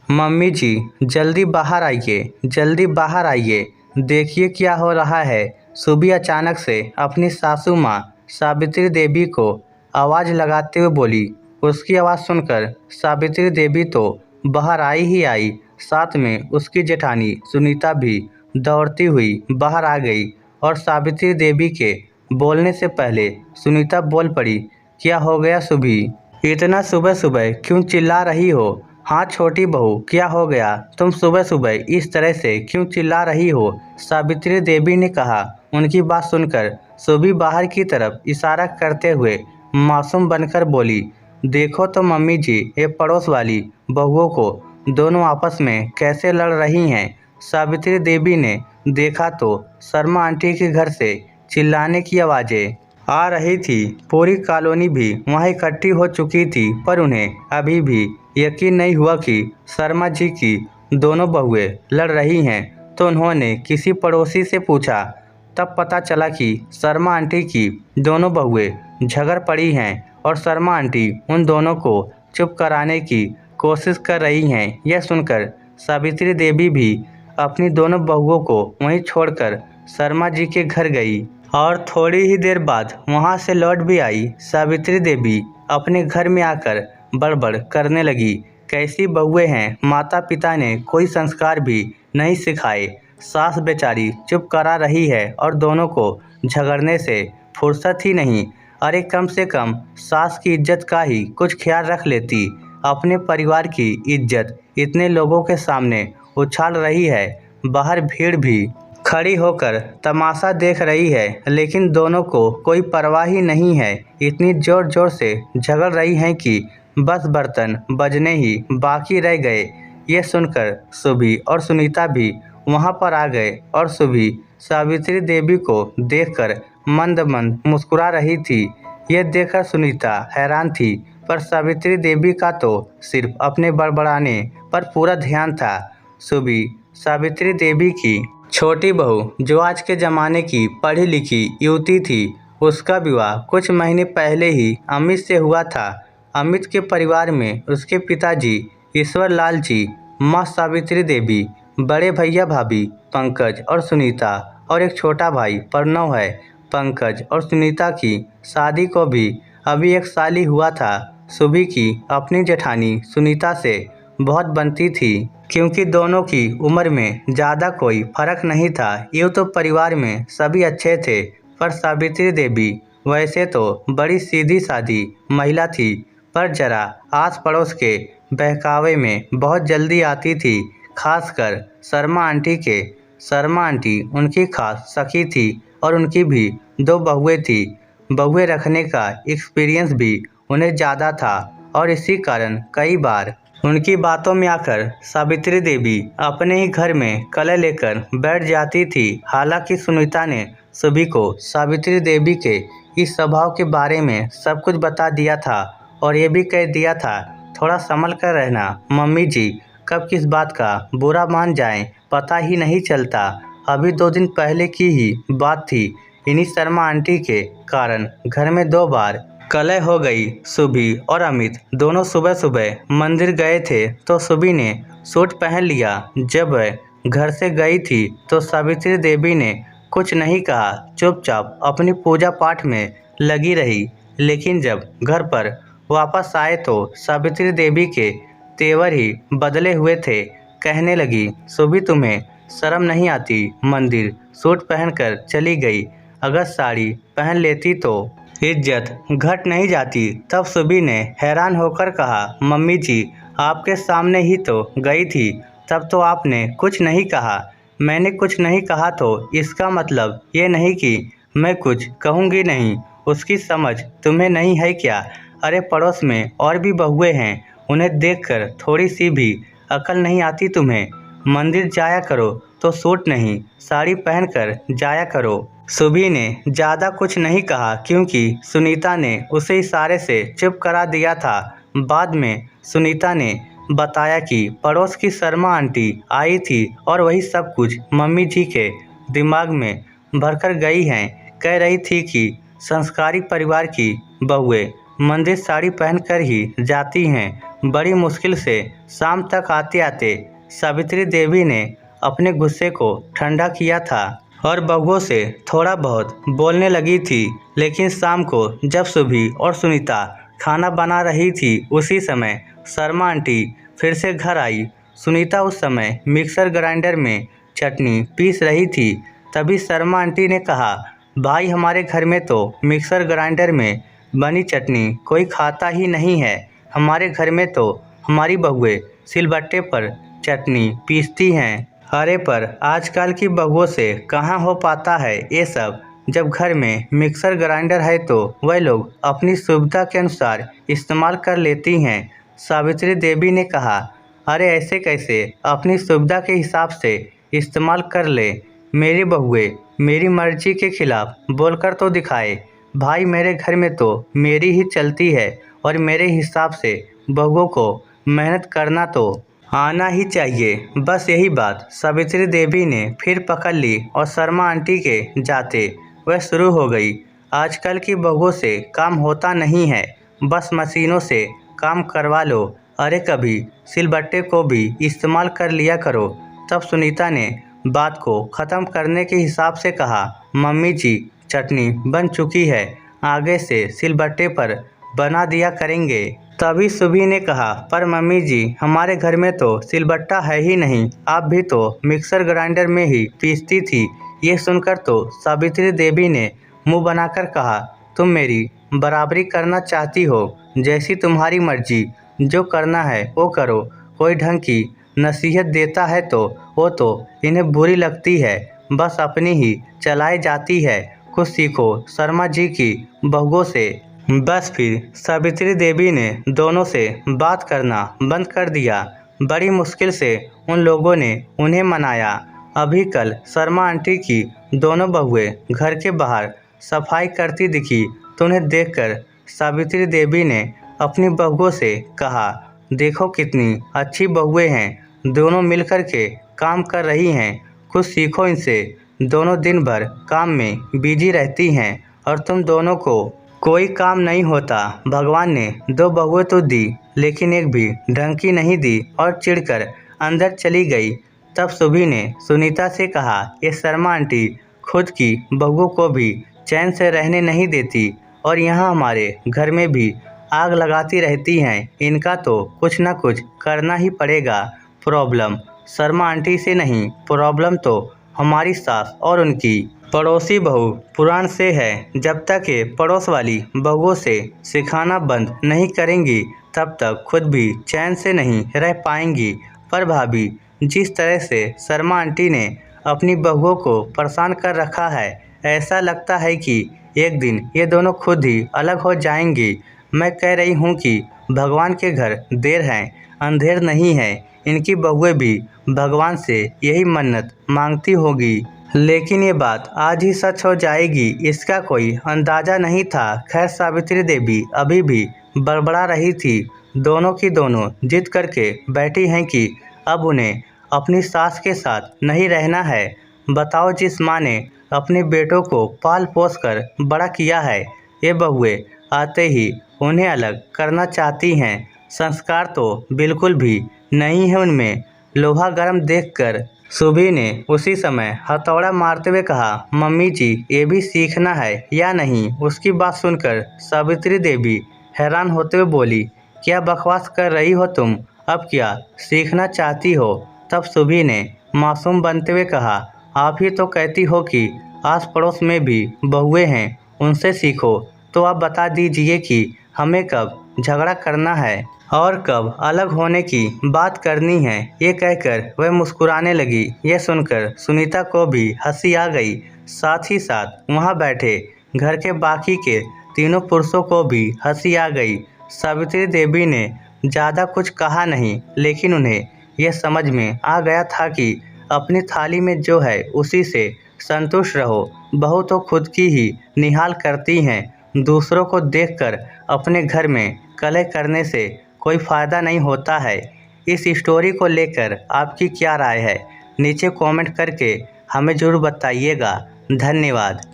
Mummy जी, जल्दी बाहर आइए, जल्दी बाहर आइए, देखिए क्या हो रहा है। सुबी अचानक से अपनी सासू माँ सावित्री देवी को आवाज़ लगाते हुए बोली। उसकी आवाज़ सुनकर सावित्री देवी तो बाहर आई ही आई, साथ में उसकी जेठानी सुनीता भी दौड़ती हुई बाहर आ गई और सावित्री देवी के बोलने से पहले सुनीता बोल पड़ी। क्या हो गया सुबी? इतना सुबह सुबह क्यों चिल्ला रही हो? हाँ छोटी बहू, क्या हो गया? तुम सुबह सुबह इस तरह से क्यों चिल्ला रही हो? सावित्री देवी ने कहा। उनकी बात सुनकर सुबी बाहर की तरफ इशारा करते हुए मासूम बनकर बोली। देखो तो मम्मी जी, ये पड़ोस वाली बहुओं को दोनों आपस में कैसे लड़ रही हैं। सावित्री देवी ने देखा तो शर्मा आंटी के घर से चिल्लाने की आवाज़ें आ रही थी। पूरी कॉलोनी भी वहाँ इकट्ठी हो चुकी थी, पर उन्हें अभी भी यकीन नहीं हुआ कि शर्मा जी की दोनों बहुएं लड़ रही हैं। तो उन्होंने किसी पड़ोसी से पूछा, तब पता चला कि शर्मा आंटी की दोनों बहुएं झगड़ पड़ी हैं और शर्मा आंटी उन दोनों को चुप कराने की कोशिश कर रही हैं। यह सुनकर सावित्री देवी भी अपनी दोनों बहुओं को वहीं छोड़कर शर्मा जी के घर गई और थोड़ी ही देर बाद वहां से लौट भी आई। सावित्री देवी अपने घर में आकर बड़बड़ करने लगी। कैसी बहुएं हैं, माता पिता ने कोई संस्कार भी नहीं सिखाए। सास बेचारी चुप करा रही है और दोनों को झगड़ने से फुर्सत ही नहीं। अरे कम से कम सास की इज्जत का ही कुछ ख्याल रख लेती। अपने परिवार की इज्जत इतने लोगों के सामने उछाल रही है। बाहर भीड़ भी खड़ी होकर तमाशा देख रही है, लेकिन दोनों को कोई परवाह ही नहीं है। इतनी जोर जोर से झगड़ रही हैं कि बस बर्तन बजने ही बाकी रह गए। ये सुनकर सुबी और सुनीता भी वहां पर आ गए और सुबी सावित्री देवी को देखकर मंद मंद मुस्कुरा रही थी। ये देखकर सुनीता हैरान थी, पर सावित्री देवी का तो सिर्फ अपने बड़बड़ाने पर पूरा ध्यान था। सुबी सावित्री देवी की छोटी बहू, जो आज के ज़माने की पढ़ी लिखी युवती थी, उसका विवाह कुछ महीने पहले ही अमित से हुआ था। अमित के परिवार में उसके पिताजी ईश्वर लाल जी, माँ सावित्री देवी, बड़े भैया भाभी पंकज और सुनीता और एक छोटा भाई प्रणव है। पंकज और सुनीता की शादी को भी अभी 1 साल ही हुआ था। सुबी की अपनी जेठानी सुनीता से बहुत बनती थी, क्योंकि दोनों की उम्र में ज़्यादा कोई फर्क नहीं था। यूँ तो परिवार में सभी अच्छे थे, पर सावित्री देवी वैसे तो बड़ी सीधी सादी महिला थी, पर जरा आस पड़ोस के बहकावे में बहुत जल्दी आती थी। खासकर शर्मा आंटी के। शर्मा आंटी उनकी खास सखी थी और उनकी भी 2 बहुएं थी। बहुएं रखने का एक्सपीरियंस भी उन्हें ज़्यादा था और इसी कारण कई बार उनकी बातों में आकर सावित्री देवी अपने ही घर में कलह लेकर बैठ जाती थी। हालांकि सुनीता ने सभी को सावित्री देवी के इस स्वभाव के बारे में सब कुछ बता दिया था और ये भी कह दिया था, थोड़ा संभल कर रहना मम्मी जी, कब किस बात का बुरा मान जाएं पता ही नहीं चलता। अभी 2 दिन पहले की ही बात थी। इन्हीं शर्मा आंटी के कारण घर में 2 बार कलह हो गई। सुबी और अमित दोनों सुबह सुबह मंदिर गए थे, तो सुबी ने सूट पहन लिया। जब वह घर से गई थी तो सावित्री देवी ने कुछ नहीं कहा, चुपचाप अपनी पूजा पाठ में लगी रही। लेकिन जब घर पर वापस आए तो सावित्री देवी के तेवर ही बदले हुए थे। कहने लगी, सुबी तुम्हें शर्म नहीं आती? मंदिर सूट पहनकर चली गई, अगर साड़ी पहन लेती तो इज्जत घट नहीं जाती। तब सुबी ने हैरान होकर कहा, मम्मी जी आपके सामने ही तो गई थी, तब तो आपने कुछ नहीं कहा। मैंने कुछ नहीं कहा तो इसका मतलब ये नहीं कि मैं कुछ कहूँगी नहीं। उसकी समझ तुम्हें नहीं है क्या? अरे पड़ोस में और भी बहुएं हैं, उन्हें देखकर थोड़ी सी भी अकल नहीं आती तुम्हें? मंदिर जाया करो तो सूट नहीं साड़ी पहनकर जाया करो। सुबी ने ज़्यादा कुछ नहीं कहा, क्योंकि सुनीता ने उसे इशारे से चुप करा दिया था। बाद में सुनीता ने बताया कि पड़ोस की शर्मा आंटी आई थी और वही सब कुछ मम्मी जी के दिमाग में भरकर गई हैं। कह रही थी कि संस्कारी परिवार की बहुएं मंदिर साड़ी पहनकर ही जाती हैं, बड़ी मुश्किल से शाम तक आते आते सावित्री देवी ने अपने गुस्से को ठंडा किया था और बहुओं से थोड़ा बहुत बोलने लगी थी। लेकिन शाम को जब सुभी और सुनीता खाना बना रही थी उसी समय शर्मा आंटी फिर से घर आई। सुनीता उस समय मिक्सर ग्राइंडर में चटनी पीस रही थी। तभी शर्मा आंटी ने कहा, भाई हमारे घर में तो मिक्सर ग्राइंडर में बनी चटनी कोई खाता ही नहीं है। हमारे घर में तो हमारी बहुएं सिलबट्टे पर चटनी पीसती हैं। अरे पर आजकल की बहुओं से कहाँ हो पाता है ये सब। जब घर में मिक्सर ग्राइंडर है तो वह लोग अपनी सुविधा के अनुसार इस्तेमाल कर लेती हैं। सावित्री देवी ने कहा, अरे ऐसे कैसे, अपनी सुविधा के हिसाब से इस्तेमाल कर ले। मेरी बहुएं मेरी मर्जी के खिलाफ बोलकर तो दिखाए। भाई मेरे घर में तो मेरी ही चलती है और मेरे हिसाब से बहुओं को मेहनत करना तो आना ही चाहिए। बस यही बात सावित्री देवी ने फिर पकड़ ली और शर्मा आंटी के जाते वह शुरू हो गई। आजकल की बहुओं से काम होता नहीं है, बस मशीनों से काम करवा लो। अरे कभी सिलबट्टे को भी इस्तेमाल कर लिया करो। तब सुनीता ने बात को ख़त्म करने के हिसाब से कहा, मम्मी जी चटनी बन चुकी है, आगे से सिलबट्टे पर बना दिया करेंगे। तभी सुभी ने कहा, पर मम्मी जी हमारे घर में तो सिलबट्टा है ही नहीं, आप भी तो मिक्सर ग्राइंडर में ही पीसती थी। ये सुनकर तो सावित्री देवी ने मुंह बनाकर कहा, तुम मेरी बराबरी करना चाहती हो, जैसी तुम्हारी मर्जी, जो करना है वो करो। कोई ढंग की नसीहत देता है तो वो तो इन्हें बुरी लगती है, बस अपनी ही चलाई जाती है। कुछ सीखो शर्मा जी की बहुओं से। बस फिर सावित्री देवी ने दोनों से बात करना बंद कर दिया। बड़ी मुश्किल से उन लोगों ने उन्हें मनाया। अभी कल शर्मा आंटी की दोनों बहुएं घर के बाहर सफाई करती दिखी तो उन्हें देखकर सावित्री देवी ने अपनी बहुओं से कहा, देखो कितनी अच्छी बहुएं हैं, दोनों मिलकर के काम कर रही हैं, कुछ सीखो इनसे। दोनों दिन भर काम में बिजी रहती हैं और तुम दोनों को कोई काम नहीं होता। भगवान ने दो बहुएं तो दी लेकिन एक भी ढंग की नहीं दी और चिढ़कर अंदर चली गई। तब सुभी ने सुनीता से कहा, ये शर्मा आंटी खुद की बहुओं को भी चैन से रहने नहीं देती और यहाँ हमारे घर में भी आग लगाती रहती हैं। इनका तो कुछ ना कुछ करना ही पड़ेगा। प्रॉब्लम शर्मा आंटी से नहीं, प्रॉब्लम तो हमारी सास और उनकी पड़ोसी बहू पुराण से है। जब तक ये पड़ोस वाली बहुओं से सिखाना बंद नहीं करेंगी तब तक खुद भी चैन से नहीं रह पाएंगी। पर भाभी, जिस तरह से शर्मा आंटी ने अपनी बहुओं को परेशान कर रखा है, ऐसा लगता है कि एक दिन ये दोनों खुद ही अलग हो जाएंगी। मैं कह रही हूँ कि भगवान के घर देर है अंधेर नहीं है। इनकी बहुएं भी भगवान से यही मन्नत मांगती होगी, लेकिन ये बात आज ही सच हो जाएगी इसका कोई अंदाज़ा नहीं था। खैर सावित्री देवी अभी भी बड़बड़ा रही थी। दोनों की दोनों जिद करके बैठी हैं कि अब उन्हें अपनी सास के साथ नहीं रहना है। बताओ, जिस माँ ने अपने बेटों को पाल पोस कर बड़ा किया है, ये बहुएं आते ही उन्हें अलग करना चाहती हैं। संस्कार तो बिल्कुल भी नहीं है उनमें। लोहा गर्म देखकर सुभी ने उसी समय हथौड़ा मारते हुए कहा, मम्मी जी ये भी सीखना है या नहीं। उसकी बात सुनकर सावित्री देवी हैरान होते हुए बोली, क्या बकवास कर रही हो तुम, अब क्या सीखना चाहती हो। तब सुभी ने मासूम बनते हुए कहा, आप ही तो कहती हो कि आस पड़ोस में भी बहुएं हैं, उनसे सीखो। तो आप बता दीजिए कि हमें कब झगड़ा करना है और कब अलग होने की बात करनी है। ये कहकर वह मुस्कुराने लगी। यह सुनकर सुनीता को भी हंसी आ गई। साथ ही साथ वहाँ बैठे घर के बाकी के तीनों पुरुषों को भी हंसी आ गई। सावित्री देवी ने ज़्यादा कुछ कहा नहीं, लेकिन उन्हें यह समझ में आ गया था कि अपनी थाली में जो है उसी से संतुष्ट रहो। बहू तो खुद की ही निहाल करती हैं, दूसरों को देखकर अपने घर में कलह करने से कोई फ़ायदा नहीं होता है। इस स्टोरी को लेकर आपकी क्या राय है, नीचे कमेंट करके हमें ज़रूर बताइएगा। धन्यवाद।